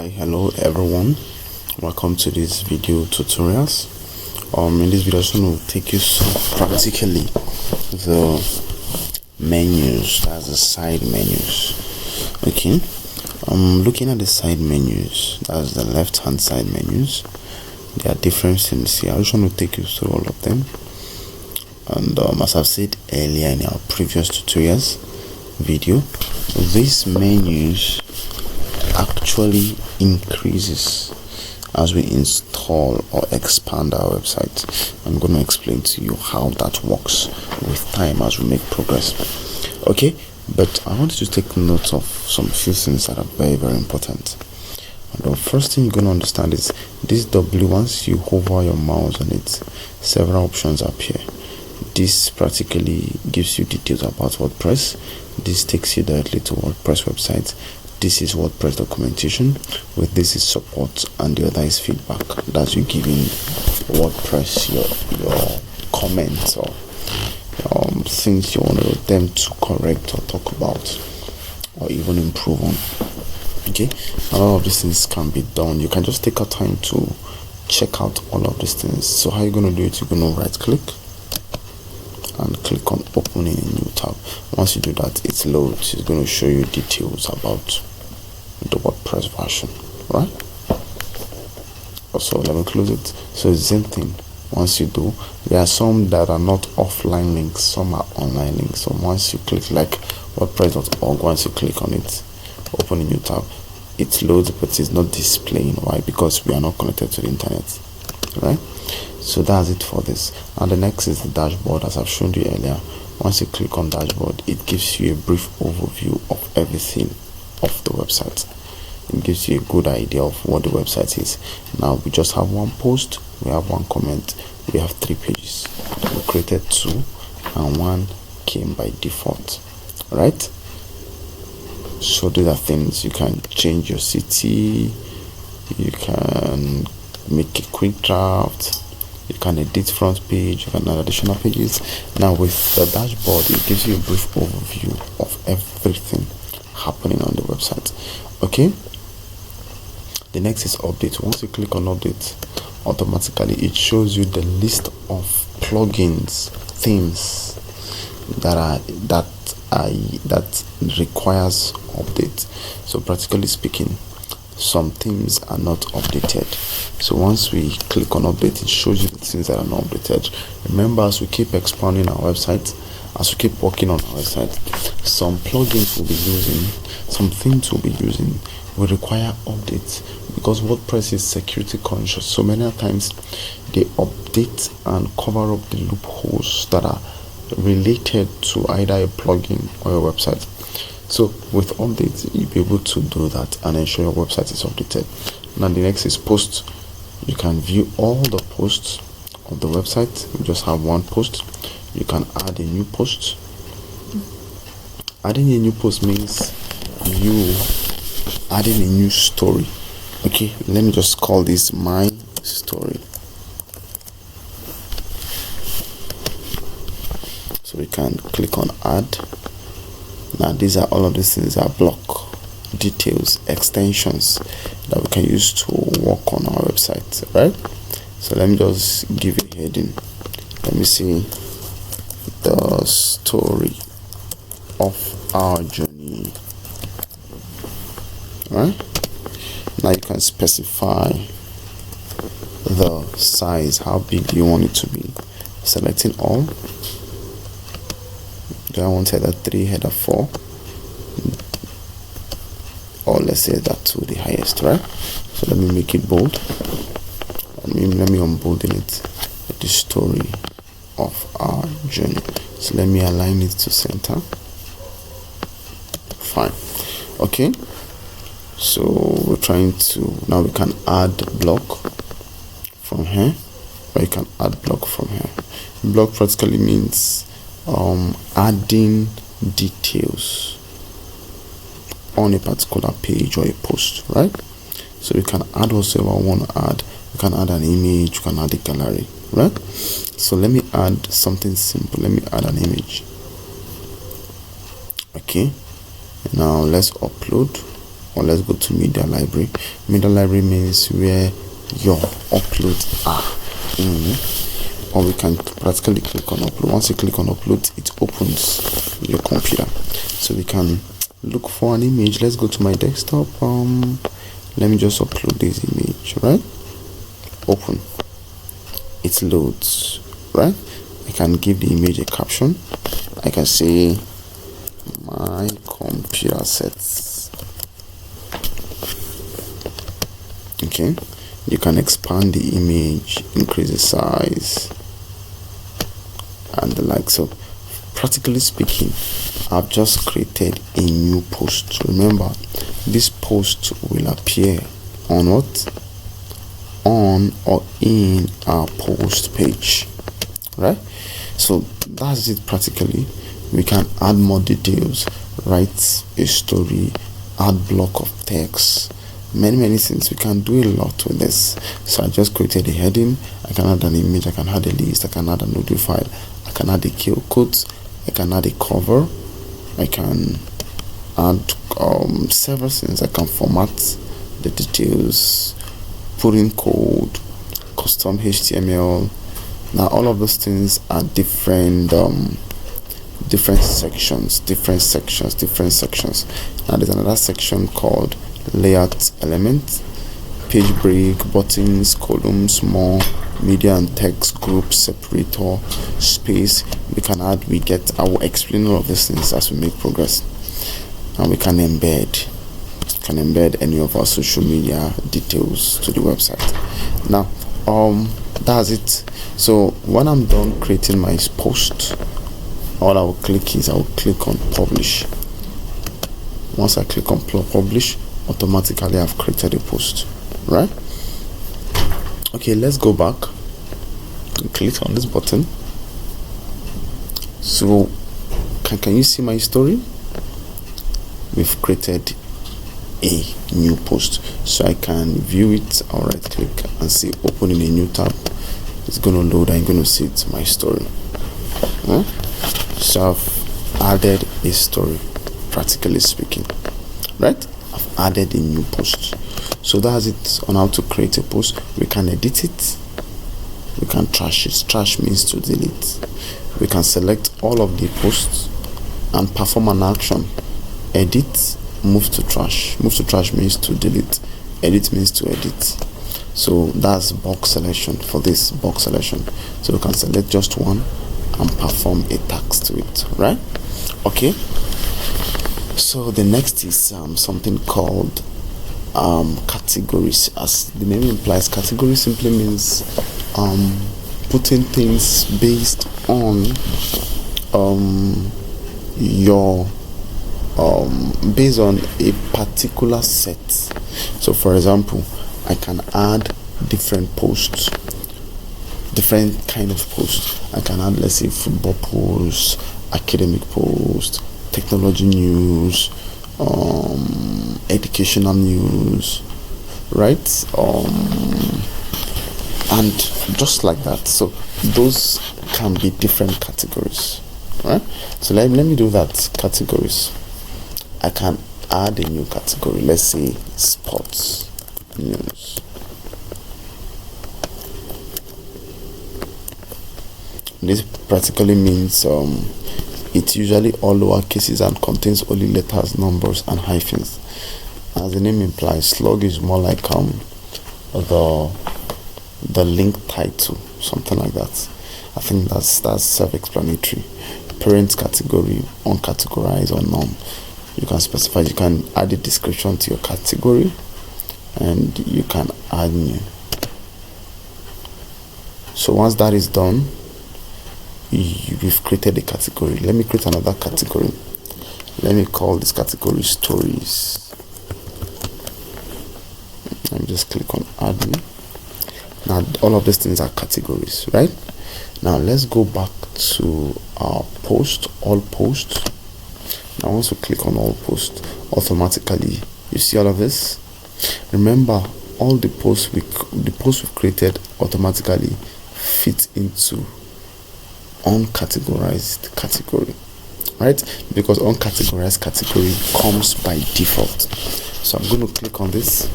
Hi, hello everyone, welcome to this video tutorials. In this video I will take you through practically the menus, that's the side menus. Okay, looking at the side menus, that's the left hand side menus. There are different things here. I just want to take you through all of them. And as I've said earlier in our previous tutorials video, these menus actually increases as we install or expand our website. I'm going to explain to you how that works with time as we make progress. Okay, but I want you to take note of some few things that are very, very important. And the first thing you're going to understand is this W. Once you hover your mouse on it, several options appear. This practically gives you details about WordPress. This takes you directly to WordPress website. This is WordPress documentation. With this is support, and the other is feedback. That's you giving WordPress your comments or things you want them to correct or talk about or even improve on. Okay, a lot of these things can be done. You can just take our time to check out all of these things. So how you're going to do it? You're going to right click and click on opening a new tab. Once you do that, it loads. It's going to show you details about the WordPress version, right? Also, let me close it. So it's the same thing. Once you do, there are some that are not offline links, some are online links. So once you click, like WordPress.org, once you click on it, open a new tab, it loads, but it's not displaying. Why? Because we are not connected to the internet, right? So that's it for this. And the next is the dashboard. As I've shown you earlier, once you click on dashboard, it gives you a brief overview of everything of the website. It gives you a good idea of what the website is. Now we just have one post, we have one comment, we have 3 pages. We created 2 and 1 came by default, right? So these are things you can change your city, you can make a quick draft, you can edit front page, you can add additional pages. Now with the dashboard, it gives you a brief overview of everything happening on the website. Okay, the next is update. Once you click on update, automatically it shows you the list of plugins, themes that requires update. So practically speaking, some themes are not updated. So once we click on update, it shows you the things that are not updated. Remember, as we keep expanding our website, as we keep working on our website, some plugins will be using, some things will be using will require updates, because WordPress is security conscious. So many times they update and cover up the loopholes that are related to either a plugin or a website. So with updates, you'll be able to do that and ensure your website is updated. Now the next is posts. You can view all the posts of the website. We just have one post. You can add a new post. Adding a new post means you adding a new story. Okay, let me just call this my story. So we can click on add. Now these are all of these things are block details, extensions that we can use to work on our website, right? So let me just give a heading. Let me see the story of our journey. Right? Now you can specify the size, how big do you want it to be. Selecting all. Do I want header 3, header 4, or let's say that to the highest, right? So let me make it bold. Let me unbolden it. The story of our journey. So let me align it to center. Fine. Okay. So we're trying to, now we can add block from here, or you can add block from here. Block practically means adding details on a particular page or a post, right? So you can add whatever you want to add. You can add an image, you can add a gallery, right? So let me add something simple. Let me add an image. Okay, now let's upload. or let's go to media library. Media library means where your uploads are. Or we can practically click on upload. Once you click on upload, it opens your computer, so we can look for an image. Let's go to my desktop. Let me just upload this image, right? Open. It loads, right? I can give the image a caption. I can say my computer sets. Okay, you can expand the image, increase the size and the like. So practically speaking, I've just created a new post. Remember, this post will appear on what? On or in our post page, right? So that's it. Practically, we can add more details, write a story, add block of text, many things. We can do a lot with this. So I just created a heading. I can add an image, I can add a list, I can add an audio file, I can add a QR code, I can add a cover, I can add several things. I can format the details, put in code, custom HTML. Now all of those things are different sections. Now there's another section called layout element, page break, buttons, columns, more, media and text, group, separator, space. We can add, I will explain all of these things as we make progress. And we can embed any of our social media details to the website. Now that's it. So when I'm done creating my post, all I will click on publish. Once I click on publish, automatically I've created a post, right? Okay, let's go back and click on this button. So can you see my story? We've created a new post, so I can view it. I'll right click and see open in a new tab. It's gonna load. I'm gonna see it's my story. So I've added a story, practically speaking, right? I've added a new post. So that's it on how to create a post. We can edit it, we can trash it. Trash means to delete. We can select all of the posts and perform an action. Edit, move to trash. Move to trash means to delete. Edit means to edit. So that's box selection for this box selection. So we can select just one and perform a task to it, right? Okay. So the next is something called categories. As the name implies, category simply means putting things based on based on a particular set. So for example, I can add different posts, different kind of posts. I can add, let's say, football posts, academic posts, technology news, educational news, right? And just like that. So those can be different categories, right? So let me do that. Categories. I can add a new category. Let's say sports news. This practically means it's usually all lower cases and contains only letters, numbers, and hyphens. As the name implies, slug is more like the link title, something like that. I think that's self-explanatory. Parent category, uncategorized or none. You can specify. You can add a description to your category, and you can add new. So once that is done, we've created a category. Let me create another category. Let me call this category stories. Let me just click on add new. Now all of these things are categories, right? Now let's go back to our post, all posts. Now once we click on all posts, automatically you see all of this. Remember, all the posts we've created automatically fit into uncategorized category, right? Because uncategorized category comes by default. So I'm going to click on this.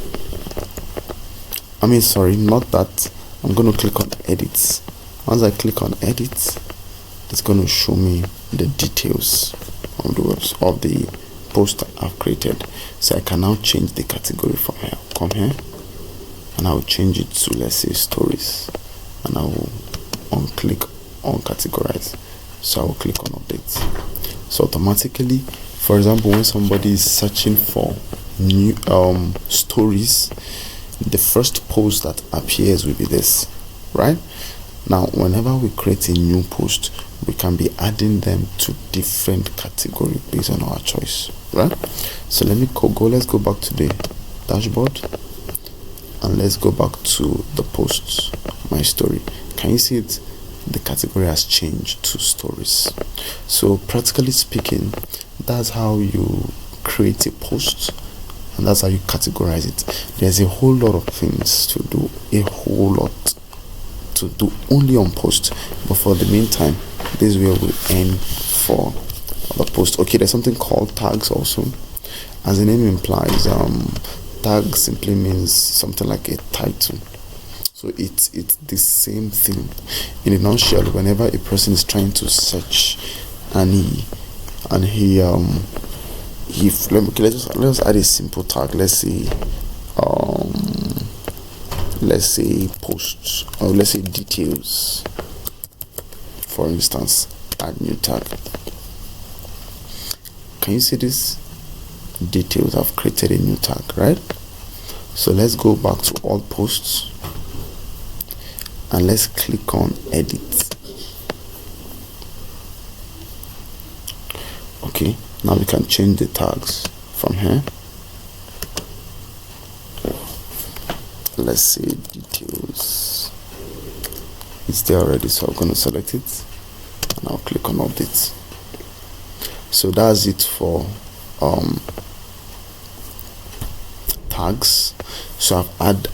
Sorry, not that. I'm going to click on edit. Once I click on edit, it's going to show me the details of the post I've created. So I can now change the category from here. Come here, and I will change it to, let's say, stories, and I will click on categorize. So I will click on update. So automatically, for example, when somebody is searching for new stories, the first post that appears will be this, right? Now whenever we create a new post, we can be adding them to different category based on our choice, right? So let me let's go back to the dashboard, and let's go back to the posts, my story. Can you see it? The category has changed to stories. So practically speaking, that's how you create a post, and that's how you categorize it. There's a whole lot of things to do, only on post, but for the meantime, this is where we end for the post. Okay, there's something called tags also. As the name implies, tag simply means something like a title. So it's the same thing. In a nutshell, whenever a person is trying to search, let's add a simple tag. Let's say posts, or let's say details, for instance. Add new tag. Can you see this? Details. I've created a new tag, right? So let's go back to all posts, and let's click on edit. Okay, now we can change the tags from here. Let's say details. It's there already, so I'm going to select it, and I'll click on update. So that's it for tags. So I've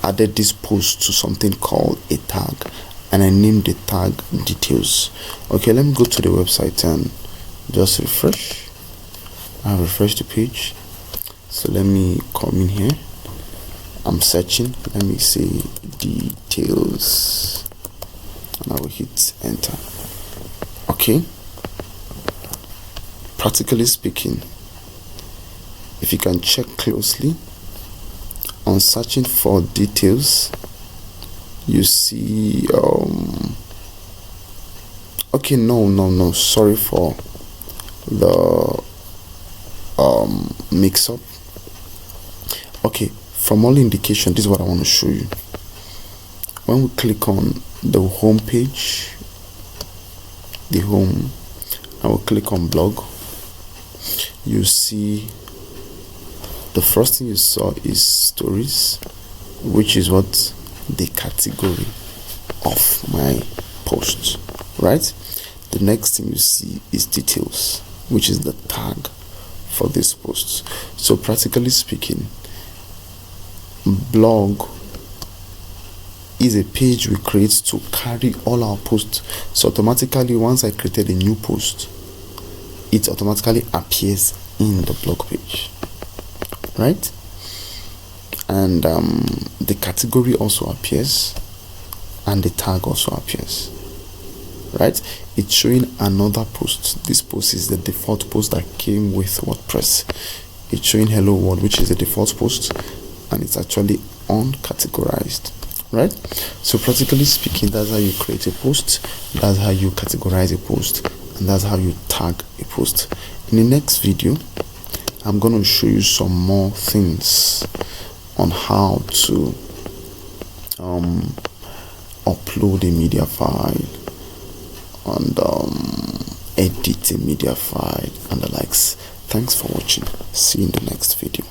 added this post to something called a tag, and I named the tag details. Okay, let me go to the website and just refresh. I'll refresh the page. So let me come in here. I'm searching. Let me say details, and I will hit enter. Okay. Practically speaking, if you can check closely on searching for details, you see okay, no, sorry for the mix up. Okay, from all indication, this is what I want to show you. When we click on the home page, the home, I will click on blog. You see the first thing you saw is stories, which is what the category of my post, right? The next thing you see is details, which is the tag for this post. So practically speaking, blog is a page we create to carry all our posts. So automatically, once I created a new post, it automatically appears in the blog page, right? And the category also appears, and the tag also appears, right? It's showing another post. This post is the default post that came with WordPress. It's showing hello world, which is the default post, and it's actually uncategorized, right? So practically speaking, that's how you create a post, that's how you categorize a post, and that's how you tag a post. In the next video, I'm going to show you some more things on how to upload a media file and edit a media file and the likes. Thanks for watching. See you in the next video.